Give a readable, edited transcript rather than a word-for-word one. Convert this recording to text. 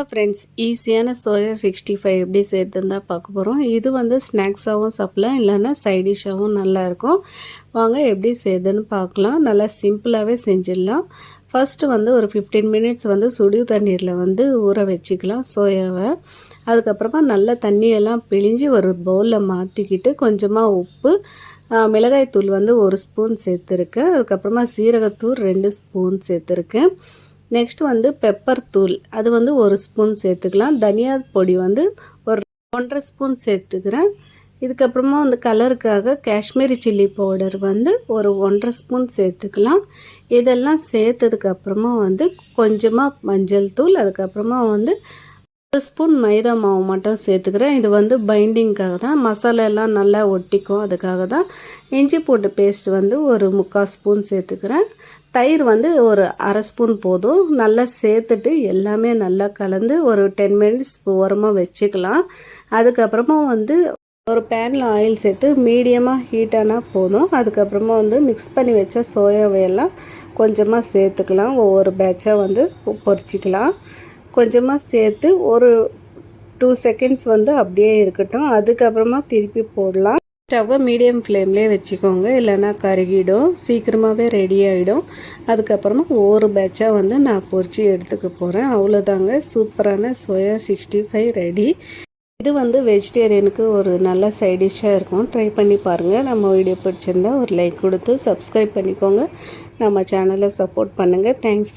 Friends, ஈஸியான soya 65 எப்படி செய்கிறதுன்னு தான் பார்க்க போகிறோம். இது வந்து ஸ்நாக்ஸாகவும் சாப்பிடலாம், இல்லைன்னா சைடிஷ்ஷாகவும் நல்லாயிருக்கும். வாங்க எப்படி செய்யுதுன்னு பார்க்கலாம். நல்லா சிம்பிளாகவே செஞ்சிடலாம். ஃபஸ்ட்டு வந்து ஒரு 15 மினிட்ஸ் வந்து சுடு தண்ணீரில் வந்து ஊற வச்சுக்கலாம் சோயாவை. அதுக்கப்புறமா நல்லா தண்ணியெல்லாம் பிழிஞ்சு ஒரு பவுலில் மாற்றிக்கிட்டு கொஞ்சமாக உப்பு, மிளகாய்த்தூள் வந்து 1 ஸ்பூன் சேர்த்துருக்கேன். அதுக்கப்புறமா சீரகத்தூள் 2 ஸ்பூன் சேர்த்துருக்கேன். நெக்ஸ்ட் வந்து பெப்பர் தூள், அது வந்து 1 ஸ்பூன் சேர்த்துக்கலாம். தனியா பொடி வந்து ஒரு 1.5 ஸ்பூன் சேர்த்துக்கிறேன். இதுக்கப்புறமா வந்து கலருக்காக காஷ்மீரி சில்லி பவுடர் வந்து ஒரு 1.5 ஸ்பூன் சேர்த்துக்கலாம். இதெல்லாம் சேர்த்ததுக்கப்புறமா வந்து கொஞ்சமாக மஞ்சள் தூள், அதுக்கப்புறமா வந்து 1 ஸ்பூன் மைதா மாவு மட்டும் சேர்த்துக்கிறேன். இது வந்து பைண்டிங்காக தான், மசாலா எல்லாம் நல்லா ஒட்டிக்கும், அதுக்காக தான். இஞ்சி பூண்டு பேஸ்ட் வந்து ஒரு 3/4 ஸ்பூன் சேர்த்துக்கிறேன். தயிர் வந்து ஒரு 1/2 ஸ்பூன் போதும். நல்லா சேர்த்துட்டு எல்லாமே நல்லா கலந்து ஒரு 10 மினிட்ஸ் ஓரமாக வச்சுக்கலாம். அதுக்கப்புறமா வந்து ஒரு பேனில் ஆயில் சேர்த்து மீடியமாக ஹீட்டானால் போதும். அதுக்கப்புறமா வந்து மிக்ஸ் பண்ணி வச்ச சோயாவையெல்லாம் கொஞ்சமாக சேர்த்துக்கலாம். ஒவ்வொரு பேட்சாக வந்து பொரிச்சிக்கலாம். கொஞ்சமாக சேர்த்து ஒரு 2 செகண்ட்ஸ் வந்து அப்படியே இருக்கட்டும். அதுக்கப்புறமா திருப்பி போடலாம். ஸ்டவ்வை மீடியம் ஃப்ளேம்லேயே வச்சுக்கோங்க, இல்லைன்னா கருகிடும். சீக்கிரமாகவே ரெடி ஆகிடும். அதுக்கப்புறமா ஒவ்வொரு பேட்சாக வந்து நான் பொரித்து எடுத்துக்க போகிறேன். அவ்வளோதாங்க, சூப்பரான சோயா 65 ரெடி. இது வந்து வெஜிடேரியனுக்கு ஒரு நல்ல சைடிஷ்ஷாக இருக்கும். ட்ரை பண்ணி பாருங்கள். நம்ம வீடியோ பிடிச்சிருந்தா ஒரு லைக் கொடுத்து சப்ஸ்கிரைப் பண்ணிக்கோங்க. நம்ம சேனலை சப்போர்ட் பண்ணுங்கள். தேங்க்ஸ்.